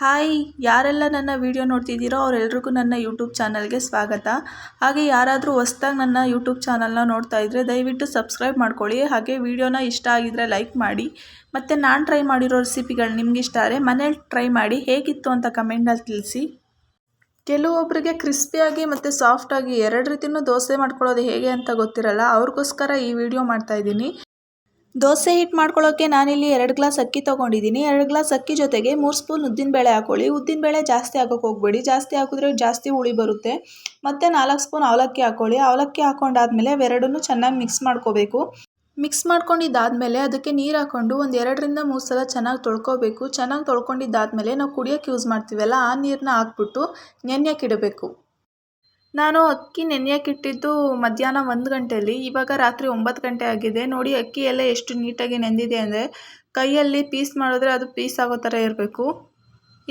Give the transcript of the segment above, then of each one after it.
Hi, ಯಾರೆಲ್ಲ ನನ್ನ video ನೋಡ್ತಿದ್ದೀರೋ ಅವರೆಲ್ಲರಿಗೂ ನನ್ನ ಯೂಟ್ಯೂಬ್ ಚಾನಲ್ಗೆ ಸ್ವಾಗತ. ಹಾಗೆ ಯಾರಾದರೂ ಹೊಸ್ದಾಗಿ ನನ್ನ ಯೂಟ್ಯೂಬ್ ಚಾನಲ್ನ ನೋಡ್ತಾ ಇದ್ದರೆ ದಯವಿಟ್ಟು ಸಬ್ಸ್ಕ್ರೈಬ್ ಮಾಡ್ಕೊಳ್ಳಿ. ಹಾಗೆ ವಿಡಿಯೋನ ಇಷ್ಟ ಆಗಿದ್ರೆ ಲೈಕ್ ಮಾಡಿ. ಮತ್ತು ನಾನು ಟ್ರೈ ಮಾಡಿರೋ ರೆಸಿಪಿಗಳು ನಿಮ್ಗೆ ಇಷ್ಟ ಆದರೆ ಮನೇಲಿ ಟ್ರೈ ಮಾಡಿ ಹೇಗಿತ್ತು ಅಂತ ಕಮೆಂಟಲ್ಲಿ ತಿಳಿಸಿ. ಕೆಲವೊಬ್ಬರಿಗೆ ಕ್ರಿಸ್ಪಿಯಾಗಿ ಮತ್ತು ಸಾಫ್ಟಾಗಿ ಎರಡು ರೀತಿಯೂ ದೋಸೆ ಮಾಡ್ಕೊಳ್ಳೋದು ಹೇಗೆ ಅಂತ ಗೊತ್ತಿರಲ್ಲ. ಅವ್ರಿಗೋಸ್ಕರ ಈ ವಿಡಿಯೋ ಮಾಡ್ತಾಯಿದ್ದೀನಿ. ದೋಸೆ ಹಿಟ್ಟು ಮಾಡ್ಕೊಳ್ಳೋಕ್ಕೆ ನಾನಿಲ್ಲಿ 2 ಗ್ಲಾಸ್ ಅಕ್ಕಿ ತೊಗೊಂಡಿದ್ದೀನಿ. 2 ಗ್ಲಾಸ್ ಅಕ್ಕಿ ಜೊತೆಗೆ 3 ಸ್ಪೂನ್ ಉದ್ದಿನಬೇಳೆ ಹಾಕೊಳ್ಳಿ. ಉದ್ದಿನಬೇಳೆ ಜಾಸ್ತಿ ಹಾಕೋಕೆ ಹೋಗಬೇಡಿ, ಜಾಸ್ತಿ ಹಾಕಿದ್ರೆ ಜಾಸ್ತಿ ಹುಳಿ ಬರುತ್ತೆ. ಮತ್ತು 4 ಸ್ಪೂನ್ ಅವಲಕ್ಕಿ ಹಾಕೊಳ್ಳಿ. ಅವಲಕ್ಕಿ ಹಾಕೊಂಡಾದ್ಮೇಲೆ ಅವೆರಡನ್ನೂ ಚೆನ್ನಾಗಿ ಮಿಕ್ಸ್ ಮಾಡ್ಕೋಬೇಕು. ಮಿಕ್ಸ್ ಮಾಡ್ಕೊಂಡಿದ್ದಾದಮೇಲೆ ಅದಕ್ಕೆ ನೀರು ಹಾಕ್ಕೊಂಡು ಒಂದು 2 ರಿಂದ 3 ಸಲ ಚೆನ್ನಾಗಿ ತೊಳ್ಕೊಬೇಕು. ಚೆನ್ನಾಗಿ ತೊಳ್ಕೊಂಡಿದ್ದಾದಮೇಲೆ ನಾವು ಕುಡಿಯೋಕ್ಕೆ ಯೂಸ್ ಮಾಡ್ತೀವಲ್ಲ ಆ ನೀರನ್ನ ಹಾಕ್ಬಿಟ್ಟು ನೆನೆಯೋಕ್ಕಿಡಬೇಕು. ನಾನು ಅಕ್ಕಿ ನೆನೆಯೋಕ್ಕಿಟ್ಟಿದ್ದು ಮಧ್ಯಾಹ್ನ 1 ಗಂಟೆಯಲ್ಲಿ. ಇವಾಗ ರಾತ್ರಿ 9 ಗಂಟೆ ಆಗಿದೆ. ನೋಡಿ ಅಕ್ಕಿ ಎಲ್ಲ ಎಷ್ಟು ನೀಟಾಗಿ ನೆಂದಿದೆ ಅಂದರೆ ಕೈಯಲ್ಲಿ ಪೀಸ್ ಮಾಡಿದ್ರೆ ಅದು ಪೀಸ್ ಆಗೋ ಥರ ಇರಬೇಕು.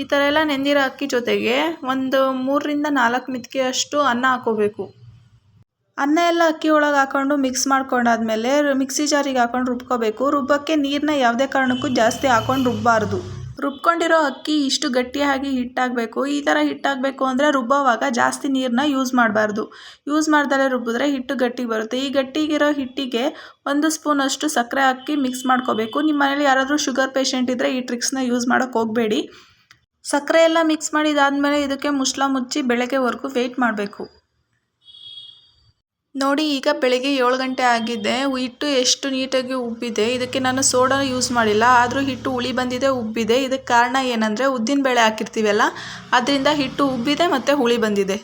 ಈ ಥರ ಎಲ್ಲ ನೆಂದಿರೋ ಅಕ್ಕಿ ಜೊತೆಗೆ ಒಂದು 3 ರಿಂದ 4 ಮಿತಿಕೆಯಷ್ಟು ಅನ್ನ ಹಾಕೋಬೇಕು. ಅನ್ನ ಎಲ್ಲ ಅಕ್ಕಿ ಒಳಗೆ ಹಾಕ್ಕೊಂಡು ಮಿಕ್ಸ್ ಮಾಡ್ಕೊಂಡಾದ್ಮೇಲೆ ಮಿಕ್ಸಿ ಜಾರಿಗೆ ಹಾಕೊಂಡು ರುಬ್ಕೋಬೇಕು. ರುಬ್ಬಕ್ಕೆ ನೀರನ್ನ ಯಾವುದೇ ಕಾರಣಕ್ಕೂ ಜಾಸ್ತಿ ಹಾಕೊಂಡು ರುಬ್ಬಾರ್ದು. ರುಬ್ಕೊಂಡಿರೋ ಅಕ್ಕಿ ಇಷ್ಟು ಗಟ್ಟಿಯಾಗಿ ಹಿಟ್ಟಾಗಬೇಕು. ಈ ಥರ ಹಿಟ್ಟಾಗಬೇಕು ಅಂದರೆ ರುಬ್ಬೋವಾಗ ಜಾಸ್ತಿ ನೀರನ್ನ ಯೂಸ್ ಮಾಡಬಾರ್ದು. ಯೂಸ್ ಮಾಡ್ದಲೇ ರುಬ್ಬಿದ್ರೆ ಹಿಟ್ಟು ಗಟ್ಟಿಗೆ ಬರುತ್ತೆ. ಈ ಗಟ್ಟಿಗಿರೋ ಹಿಟ್ಟಿಗೆ 1 ಸ್ಪೂನಷ್ಟು ಸಕ್ಕರೆ ಹಾಕಿ ಮಿಕ್ಸ್ ಮಾಡ್ಕೋಬೇಕು. ನಿಮ್ಮ ಮನೇಲಿ ಯಾರಾದರೂ ಶುಗರ್ ಪೇಷಂಟ್ ಇದ್ದರೆ ಈ ಟ್ರಿಕ್ಸ್ನ ಯೂಸ್ ಮಾಡೋಕ್ಕೆ ಹೋಗಬೇಡಿ. ಸಕ್ಕರೆ ಎಲ್ಲ ಮಿಕ್ಸ್ ಮಾಡಿದಾದಮೇಲೆ ಇದಕ್ಕೆ ಮುಚ್ಚಳ ಮುಚ್ಚಿ ಬೆಳಗ್ಗೆವರೆಗೂ ವೆಯ್ಟ್ ಮಾಡಬೇಕು. ನೋಡಿ, ಈಗ ಬೆಳಗ್ಗೆ 7 ಗಂಟೆ ಆಗಿದೆ. ಹಿಟ್ಟು ಎಷ್ಟು ನೀಟಾಗಿ ಉಬ್ಬಿದೆ. ಇದಕ್ಕೆ ನಾನು ಸೋಡಾ ಯೂಸ್ ಮಾಡಿಲ್ಲ, ಆದರೂ ಹಿಟ್ಟು ಹುಳಿ ಬಂದಿದೆ, ಉಬ್ಬಿದೆ. ಇದಕ್ಕೆ ಕಾರಣ ಏನಂದರೆ ಉದ್ದಿನಬೇಳೆ ಹಾಕಿರ್ತೀವಲ್ಲ ಅದರಿಂದ ಹಿಟ್ಟು ಉಬ್ಬಿದೆ ಮತ್ತು ಹುಳಿ ಬಂದಿದೆ.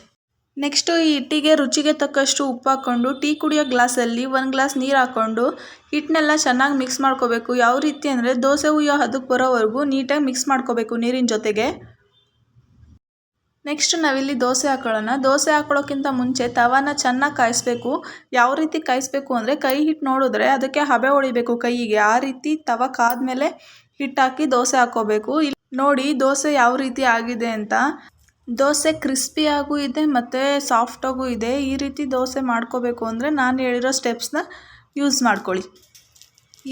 ನೆಕ್ಸ್ಟು ಈ ಹಿಟ್ಟಿಗೆ ರುಚಿಗೆ ತಕ್ಕಷ್ಟು ಉಪ್ಪು ಹಾಕ್ಕೊಂಡು ಟೀ ಕುಡಿಯೋ ಗ್ಲಾಸಲ್ಲಿ 1 ಗ್ಲಾಸ್ ನೀರು ಹಾಕ್ಕೊಂಡು ಹಿಟ್ಟನ್ನೆಲ್ಲ ಚೆನ್ನಾಗಿ ಮಿಕ್ಸ್ ಮಾಡ್ಕೋಬೇಕು. ಯಾವ ರೀತಿ ಅಂದರೆ ದೋಸೆ ಹುಯ್ಯೋ ಹದಕ್ಕೆ ಬರೋವರೆಗೂ ನೀಟಾಗಿ ಮಿಕ್ಸ್ ಮಾಡ್ಕೋಬೇಕು ನೀರಿನ ಜೊತೆಗೆ. ನೆಕ್ಸ್ಟ್ ನಾವಿಲ್ಲಿ ದೋಸೆ ಹಾಕೊಳ್ಳೋಣ. ದೋಸೆ ಹಾಕೊಳ್ಳೋಕ್ಕಿಂತ ಮುಂಚೆ ತವಾನ ಚೆನ್ನಾಗಿ ಕಾಯಿಸ್ಬೇಕು. ಯಾವ ರೀತಿ ಕಾಯಿಸ್ಬೇಕು ಅಂದರೆ ಕೈ ಹಿಟ್ಟು ನೋಡಿದ್ರೆ ಅದಕ್ಕೆ ಹಬೆ ಹೊಡಿಬೇಕು ಕೈಯಿಗೆ. ಆ ರೀತಿ ತವ ಕಾದ್ಮೇಲೆ ಹಿಟ್ಟು ಹಾಕಿ ದೋಸೆ ಹಾಕ್ಕೋಬೇಕು. ಇಲ್ಲಿ ನೋಡಿ ದೋಸೆ ಯಾವ ರೀತಿ ಆಗಿದೆ ಅಂತ. ದೋಸೆ ಕ್ರಿಸ್ಪಿಯಾಗೂ ಇದೆ ಮತ್ತು ಸಾಫ್ಟಾಗೂ ಇದೆ. ಈ ರೀತಿ ದೋಸೆ ಮಾಡ್ಕೋಬೇಕು ಅಂದರೆ ನಾನು ಹೇಳಿರೋ ಸ್ಟೆಪ್ಸ್ನ ಯೂಸ್ ಮಾಡ್ಕೊಳ್ಳಿ.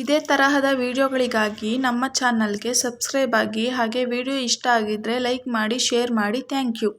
ಇದೇ ತರಹದ ವಿಡಿಯೋಗಳಿಗಾಗಿ ನಮ್ಮ ಚಾನಲ್ಗೆ ಸಬ್ಸ್ಕ್ರೈಬ್ ಆಗಿ. ಹಾಗೆ ವಿಡಿಯೋ ಇಷ್ಟ ಆಗಿದ್ದರೆ ಲೈಕ್ ಮಾಡಿ, ಶೇರ್ ಮಾಡಿ. Thank you.